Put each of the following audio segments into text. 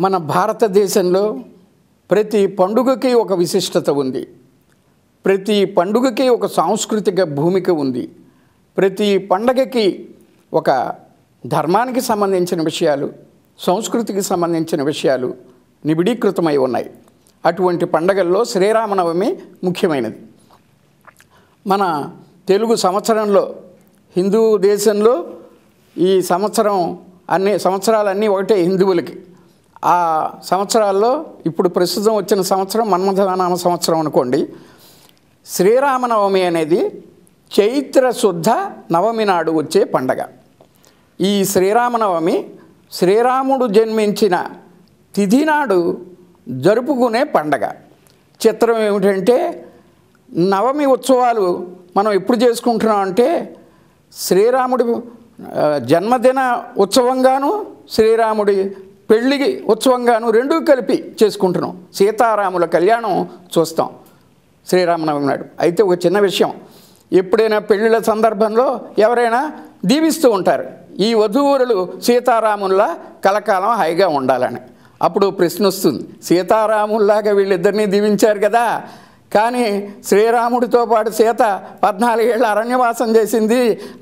మన భారతదేశంలో ప్రతి పండుగకి ఒక విశిష్టత ఉంది. ప్రతి పండుగకి ఒక సాంస్కృతిక భూమిక ఉంది. ప్రతి పండగకి ఒక ధర్మానికి సంబంధించిన విషయాలు, సంస్కృతికి సంబంధించిన విషయాలు నిబిడీకృతమై ఉన్నాయి. అటువంటి పండగల్లో శ్రీరామనవమి ముఖ్యమైనది. మన తెలుగు సంవత్సరంలో, హిందూ దేశంలో ఈ సంవత్సరాలన్నీ ఒకటే హిందువులకి. ఆ సంవత్సరాల్లో ఇప్పుడు ప్రస్తుతం వచ్చిన సంవత్సరం మన్మథనామ సంవత్సరం అనుకోండి. శ్రీరామనవమి అనేది చైత్ర శుద్ధ నవమి నాడు వచ్చే పండగ. ఈ శ్రీరామనవమి శ్రీరాముడు జన్మించిన తిథి నాడు జరుపుకునే పండగ. చిత్రం ఏమిటంటే, నవమి ఉత్సవాలు మనం ఎప్పుడు చేసుకుంటున్నాం అంటే, శ్రీరాముడి జన్మదిన ఉత్సవంగాను శ్రీరాముడి పెళ్ళి ఉత్సవంగాను రెండూ కలిపి చేసుకుంటున్నాం. సీతారాముల కళ్యాణం చూస్తాం శ్రీరామనవమి నాడు. అయితే ఒక చిన్న విషయం, ఎప్పుడైనా పెళ్ళిళ్ళ సందర్భంలో ఎవరైనా దీవిస్తూ ఉంటారు, ఈ వధూవరులు సీతారాముల్లా కలకాలం హాయిగా ఉండాలని. అప్పుడు ప్రశ్న వస్తుంది, సీతారాముల్లాగా వీళ్ళిద్దరినీ దీవించారు కదా, కానీ శ్రీరాముడితో పాటు సీత 14 ఏళ్ళ అరణ్యవాసం చేసింది,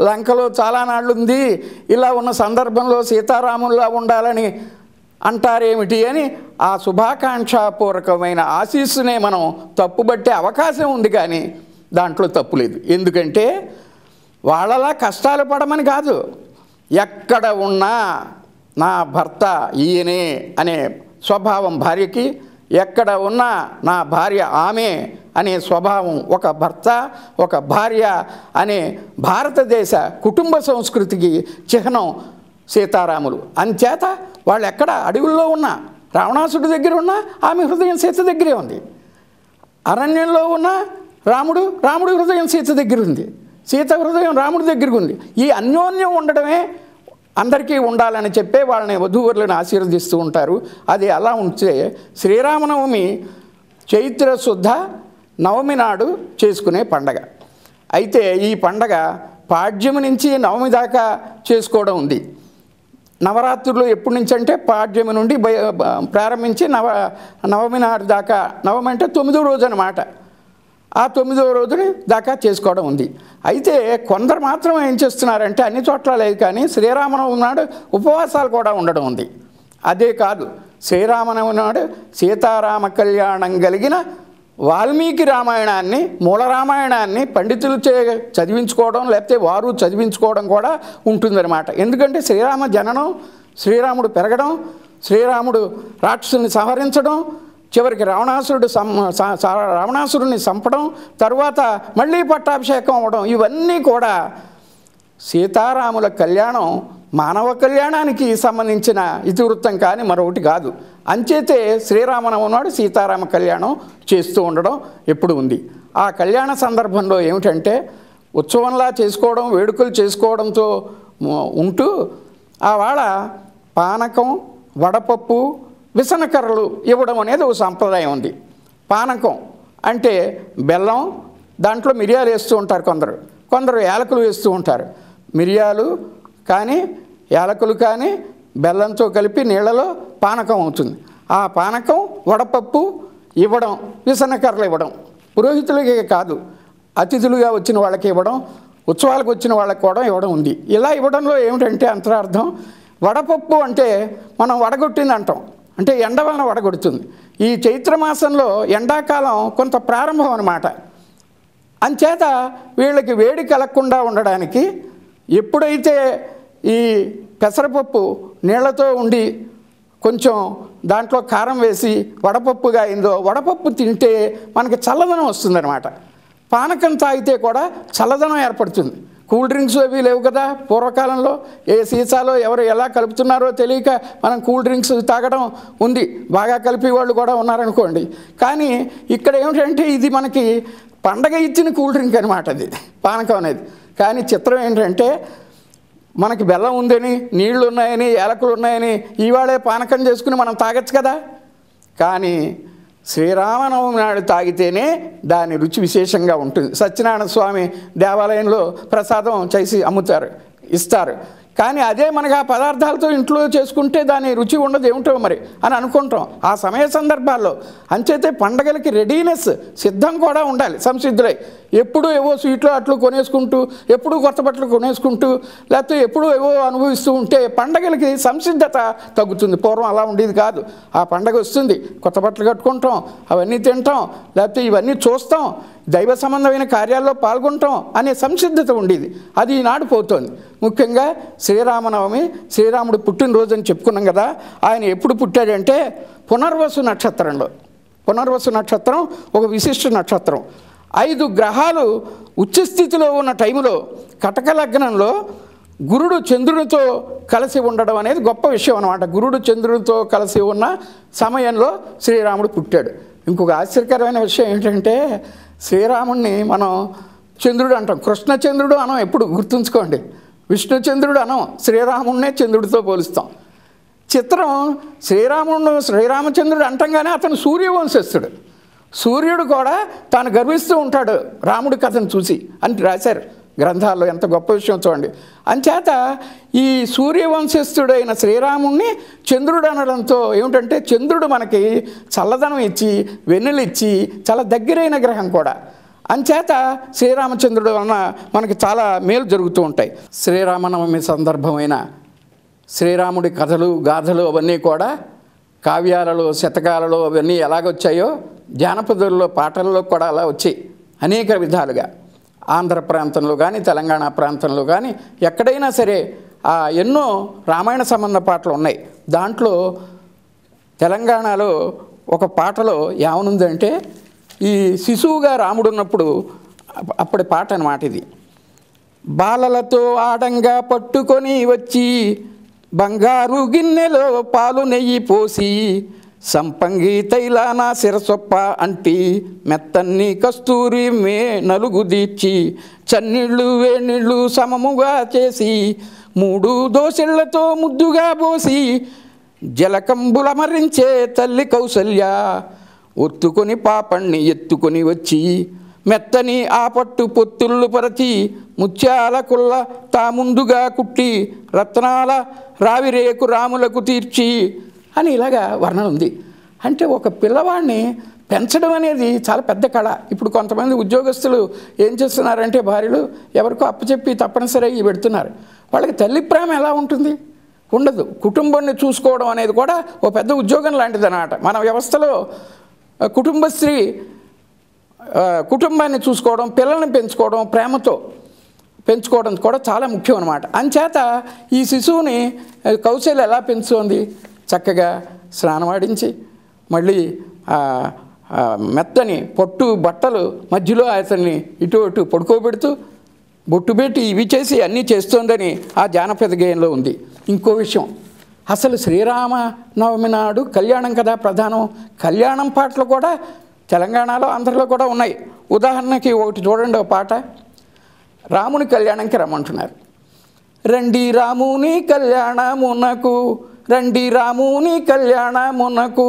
లంకలో చాలా నాళ్ళుంది, ఇలా ఉన్న సందర్భంలో సీతారాముల్లా ఉండాలని అంటారేమిటి అని ఆ శుభాకాంక్షాపూర్వకమైన ఆశీస్సునే మనం తప్పుబట్టే అవకాశం ఉంది. కానీ దాంట్లో తప్పు లేదు. ఎందుకంటే వాళ్ళలా కష్టాలు పడమని కాదు, ఎక్కడ ఉన్నా నా భర్త ఈయనే అనే స్వభావం భార్యకి, ఎక్కడ ఉన్నా నా భార్య ఆమె అనే స్వభావం ఒక భర్త ఒక భార్య అనే భారతదేశ కుటుంబ సంస్కృతికి చిహ్నం సీతారాములు. అంచేత వాళ్ళు ఎక్కడ అడవుల్లో ఉన్నా, రావణాసుడి దగ్గర ఉన్నా ఆమె హృదయం సీత దగ్గరే ఉంది. అరణ్యంలో ఉన్న రాముడు హృదయం సీత దగ్గర ఉంది, సీత హృదయం రాముడి దగ్గర ఉంది. ఈ అన్యోన్యం ఉండడమే అందరికీ ఉండాలని చెప్పే వాళ్ళని వధూవరులను ఆశీర్వదిస్తూ ఉంటారు. అది అలా ఉంటే శ్రీరామనవమి చైత్ర శుద్ధ నవమి నాడు చేసుకునే పండగ. అయితే ఈ పండగ పాడ్యమి నుంచి నవమి దాకా చేసుకోవడం ఉంది. నవరాత్రులు ఎప్పటి నుంచి అంటే పాడ్యమి నుండి ప్రారంభించి నవమి నాడు దాకా, నవమి అంటే 9వ రోజు అన్నమాట, ఆ 9వ రోజుని దాకా చేసుకోవడం ఉంది. అయితే కొందరు మాత్రం ఏం చేస్తున్నారంటే, అన్ని చోట్ల లేదు కానీ శ్రీరామనవమి నాడు ఉపవాసాలు కూడా ఉండడం ఉంది. అదే కాదు, శ్రీరామనవమి నాడు సీతారామ కళ్యాణం కలిగిన వాల్మీకి రామాయణాన్ని, మూల రామాయణాన్ని పండితులు చదివించుకోవడం, లేకపోతే వారు చదివించుకోవడం కూడా ఉంటుందన్నమాట. ఎందుకంటే శ్రీరామ జననం, శ్రీరాముడు పెరగడం, శ్రీరాముడు రాక్షసుని సంహరించడం, చివరికి రావణాసురుడిని చంపడం, తర్వాత మళ్ళీ పట్టాభిషేకం అవ్వడం, ఇవన్నీ కూడా సీతారాముల కళ్యాణం మానవ కళ్యాణానికి సంబంధించిన ఇతివృత్తం కానీ మరొకటి కాదు. అంచేతే శ్రీరామనవమి నాడు సీతారామ కళ్యాణం చేస్తూ ఉండడం ఎప్పుడు ఉంది. ఆ కళ్యాణ సందర్భంలో ఏమిటంటే, ఉత్సవంలా చేసుకోవడం, వేడుకలు చేసుకోవడంతో ఉంటూ ఆవాళ పానకం, వడపప్పు, విసనకర్రలు ఇవ్వడం అనేది ఒక సాంప్రదాయం ఉంది. పానకం అంటే బెల్లం, దాంట్లో మిరియాలు వేస్తూ ఉంటారు కొందరు యాలకులు వేస్తూ ఉంటారు. మిరియాలు కానీ యాలకులు కానీ బెల్లంతో కలిపి నీళ్ళలో పానకం అవుతుంది. ఆ పానకం, వడపప్పు ఇవ్వడం, విసనకర్రలు ఇవ్వడం పురోహితులకే కాదు, అతిథులుగా వచ్చిన వాళ్ళకి ఇవ్వడం, ఉత్సవాలకు వచ్చిన వాళ్ళకి కూడా ఇవ్వడం ఉంది. ఇలా ఇవ్వడంలో ఏమిటంటే అంతరార్థం, వడపప్పు అంటే మనం వడగొట్టింది అంటాం, అంటే ఎండ వలన వడగొడుతుంది. ఈ చైత్రమాసంలో ఎండాకాలం కొంత ప్రారంభం అన్నమాట. అంచేత వీళ్ళకి వేడి కలగకుండా ఉండడానికి ఎప్పుడైతే ఈ పెసరపప్పు నీళ్లతో ఉండి కొంచెం దాంట్లో కారం వేసి వడపప్పుగా అయిందో, వడపప్పు తింటే మనకి చల్లదనం వస్తుందన్నమాట. పానకం తాగితే కూడా చల్లదనం ఏర్పడుతుంది. కూల్ డ్రింక్స్ అవి లేవు కదా పూర్వకాలంలో, ఏ సీసాలో ఎవరు ఎలా కలుపుతున్నారో తెలియక మనం కూల్ డ్రింక్స్ తాగడం ఉంది, బాగా కలిపి వాళ్ళు కూడా ఉన్నారనుకోండి. కానీ ఇక్కడ ఏమిటంటే ఇది మనకి పండగ ఇచ్చిన కూల్ డ్రింక్ అనమాట అది పానకం అనేది. కానీ చిత్రం ఏంటంటే, మనకి బెల్లం ఉందని, నీళ్లు ఉన్నాయని, యాలకులు ఉన్నాయని ఇవాళే పానకం చేసుకుని మనం తాగొచ్చు కదా. కానీ శ్రీరామనవమి నాడు తాగితేనే దాని రుచి విశేషంగా ఉంటుంది. సత్యనారాయణ స్వామి దేవాలయంలో ప్రసాదం చేసి అమ్ముతారు, ఇస్తారు. కానీ అదే మనకు ఆ పదార్థాలతో ఇంట్లో చేసుకుంటే దాని రుచి ఉండదు ఏమిటో మరి అని అనుకుంటాం ఆ సమయ సందర్భాల్లో. అంచేతే పండగలకి రెడీనెస్ సిద్ధం కూడా ఉండాలి, సంసిద్ధులై. ఎప్పుడూ ఏవో స్వీట్లు అట్లు కొనేసుకుంటూ, ఎప్పుడూ కొత్త బట్టలు కొనేసుకుంటూ, లేకపోతే ఎప్పుడూ ఏవో అనుభవిస్తూ ఉంటే పండగలకి సంసిద్ధత తగ్గుతుంది. పూర్వం అలా ఉండేది కాదు. ఆ పండగ వస్తుంది, కొత్త బట్టలు కట్టుకుంటాం, అవన్నీ తింటాం, లేకపోతే ఇవన్నీ చూస్తాం, దైవ సంబంధమైన కార్యాల్లో పాల్గొంటాం అనే సంసిద్ధత ఉండేది. అది ఈనాడు పోతుంది. ముఖ్యంగా శ్రీరామనవమి, శ్రీరాముడు పుట్టినరోజు అని చెప్పుకున్నాం కదా. ఆయన ఎప్పుడు పుట్టాడంటే పునర్వసు నక్షత్రంలో. పునర్వసు నక్షత్రం ఒక విశిష్ట నక్షత్రం. 5 గ్రహాలు ఉచ్చస్థితిలో ఉన్న టైంలో కటక లగ్నంలో గురుడు చంద్రునితో కలిసి ఉండడం అనేది గొప్ప విషయం అన్నమాట. గురుడు చంద్రునితో కలిసి ఉన్న సమయంలో శ్రీరాముడు పుట్టాడు. ఇంకొక ఆశ్చర్యకరమైన విషయం ఏంటంటే శ్రీరాముడిని మనం చంద్రుడు అంటాం, కృష్ణచంద్రుడు అనం. ఎప్పుడు గుర్తుంచుకోండి, విష్ణుచంద్రుడు అనం, శ్రీరాముడినే చంద్రుడితో పోలుస్తాం. చిత్రం, శ్రీరామచంద్రుడు అంటంగానే అతను సూర్యవంశస్థుడు. సూర్యుడు కూడా తాను గర్విస్తూ ఉంటాడు రాముడి కథను చూసి అని రాశారు గ్రంథాల్లో. ఎంత గొప్ప విషయం చూడండి. అంచేత ఈ సూర్యవంశస్థుడైన శ్రీరాముణ్ణి చంద్రుడు అనడంతో ఏమిటంటే చంద్రుడు మనకి చల్లదనం ఇచ్చి వెన్నెలిచ్చి చాలా దగ్గరైన గ్రహం కూడా. అంచేత శ్రీరామచంద్రుడు వలన మనకి చాలా మేలు జరుగుతూ ఉంటాయి. శ్రీరామనవమి సందర్భమైన శ్రీరాముడి కథలు గాథలు అవన్నీ కూడా కావ్యాలలో శతకాలలో అవన్నీ ఎలాగొచ్చాయో జానపదుల్లో పాటల్లో కూడా అలా వచ్చాయి అనేక విధాలుగా. ఆంధ్ర ప్రాంతంలో కానీ తెలంగాణ ప్రాంతంలో కానీ ఎక్కడైనా సరే ఎన్నో రామాయణ సంబంధ పాటలు ఉన్నాయి. దాంట్లో తెలంగాణలో ఒక పాటలో ఏమనుందంటే ఈ శిశువుగా రాముడు ఉన్నప్పుడు అప్పటి పాట అన్నమాట ఇది. బాలలతో ఆడంగా పట్టుకొని వచ్చి బంగారు గిన్నెలో పాలు నెయ్యి పోసి సంపంగి తైలాన శిరసొప్ప అంటి మెత్తన్ని కస్తూరి మే నలుగు దీర్చి చన్నీళ్ళు వేణీళ్ళు సమముగా చేసి 3 దోసెళ్లతో ముద్దుగా పోసి జలకంబుల మరించే తల్లి కౌసల్య ఒత్తుకొని పాపణ్ణి ఎత్తుకొని వచ్చి మెత్తని ఆ పట్టు పొత్తుళ్ళు పరచి ముత్యాల కుల్ల తా ముందుగా కుట్టి రత్నాల రావిరేకు రాములకు తీర్చి అని ఇలాగా వర్ణన ఉంది. అంటే ఒక పిల్లవాడిని పెంచడం అనేది చాలా పెద్ద కళ. ఇప్పుడు కొంతమంది ఉద్యోగస్తులు ఏం చేస్తున్నారంటే భార్యలు ఎవరికో అప్పచెప్పి తప్పనిసరి పెడుతున్నారు. వాళ్ళకి తల్లి ప్రేమ ఎలా ఉంటుంది? ఉండదు. కుటుంబాన్ని చూసుకోవడం అనేది కూడా ఓ పెద్ద ఉద్యోగం లాంటిది అన్నమాట. మన వ్యవస్థలో కుటుంబ స్త్రీ కుటుంబాన్ని చూసుకోవడం, పిల్లల్ని పెంచుకోవడం, ప్రేమతో పెంచుకోవడం కూడా చాలా ముఖ్యం అన్నమాట. అంచేత ఈ శిశువుని కౌశల్య ఎలా పెంచుతోంది? చక్కగా స్నానమాడించి మళ్ళీ మెత్తని పొట్టు బట్టలు మధ్యలో అతన్ని ఇటు అటు పడుకోబెడుతూ బొట్టు పెట్టి ఇవి చేసి అన్నీ చేస్తోందని ఆ జానపద గేయంలో ఉంది. ఇంకో విషయం, అసలు శ్రీరామ నవమి నాడు కళ్యాణం కదా ప్రధానం. కళ్యాణం పాటలు కూడా తెలంగాణలో ఆంధ్రలో కూడా ఉన్నాయి. ఉదాహరణకి ఒకటి చూడండి, ఒక పాట రాముని కళ్యాణంకి రమ్మంటున్నారు. రండి రాముని కళ్యాణమునకు, రండి రాముని కళ్యాణమునకు,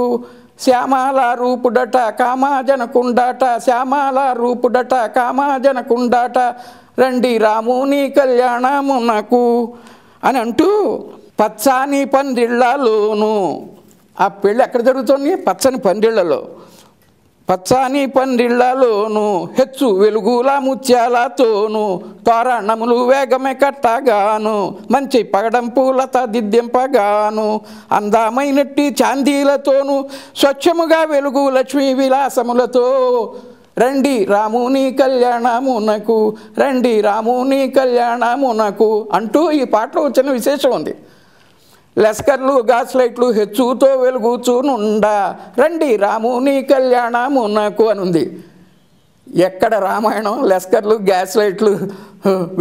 శ్యామాల రూపుడట కామాజనకుండాట, శ్యామాల రూపుడట కామాజనకుండాట, రండి రాముని కళ్యాణమునకు అని అంటూ పచ్చని పందిళ్లలోను. ఆ పెళ్ళి ఎక్కడ జరుగుతుంది? పచ్చని పందిళ్లలో. పచ్చని పందిళ్లలోను హెచ్చు వెలుగుల ముత్యాలతోను తోరణములు వేగమే కట్టగాను మంచి పగడం పూలత దిద్దింపగాను అందమైనట్టి చాందీలతోను స్వచ్ఛముగా వెలుగు లక్ష్మీ విలాసములతో రండి రాముని కళ్యాణమునకు, రండి రాముని కళ్యాణమునకు అంటూ ఈ పాటలో వచ్చిన విశేషం ఉంది. లస్కర్లు గ్యాస్ లైట్లు హెచ్చుతో వెలుగుచూనుండా రండి రాముని కళ్యాణమునకు అని ఉంది. ఎక్కడ రామాయణం లస్కర్లు గ్యాస్ లైట్లు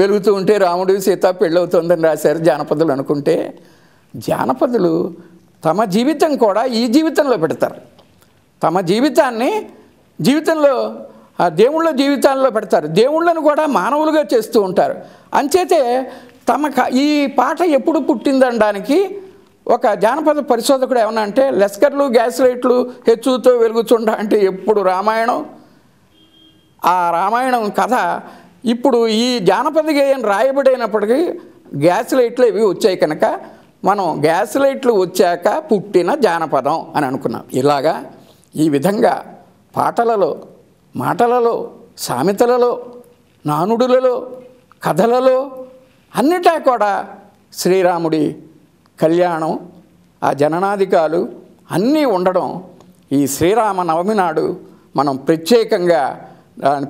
వెలుగుతూ ఉంటే రాముడు సీత పెళ్ళవుతుందని రాశారు జానపదులు అనుకుంటే, జానపదులు తమ జీవితం కూడా ఈ జీవితంలో పెడతారు. తమ జీవితాన్ని జీవితంలో దేవుళ్ళ జీవితాల్లో పెడతారు. దేవుళ్ళను కూడా మానవులుగా చేస్తూ ఉంటారు. అంచేతే ఈ పాట ఎప్పుడు పుట్టిందనడానికి ఒక జానపద పరిశోధకుడు ఏమన్నా అంటే లస్కర్లు గ్యాస్ లైట్లు హెచ్చుతో వెలుగుచుండ అంటే ఎప్పుడు రామాయణం. ఆ రామాయణం కథ ఇప్పుడు ఈ జానపద గేయం రాయబడినప్పటికీ గ్యాస్ లైట్లు ఇవి వచ్చాయి కనుక మనం గ్యాస్ లైట్లు వచ్చాక పుట్టిన జానపదం అని అనుకున్నాం. ఇలాగా ఈ విధంగా పాటలలో, మాటలలో, సామెతలలో, నానుడులలో, కథలలో అన్నిటా కూడా శ్రీరాముడి కళ్యాణం, ఆ జననాధికాలు అన్నీ ఉండడం ఈ శ్రీరామ నవమి నాడు మనం ప్రత్యేకంగా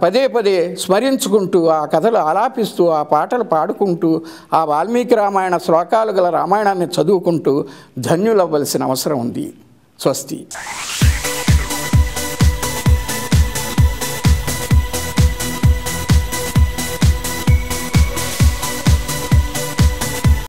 పదే పదే స్మరించుకుంటూ, ఆ కథలు ఆలాపిస్తూ, ఆ పాటలు పాడుకుంటూ, ఆ వాల్మీకి రామాయణ శ్లోకాలు గల రామాయణాన్ని చదువుకుంటూ ధన్యులవ్వలసిన అవసరం ఉంది. స్వస్తి.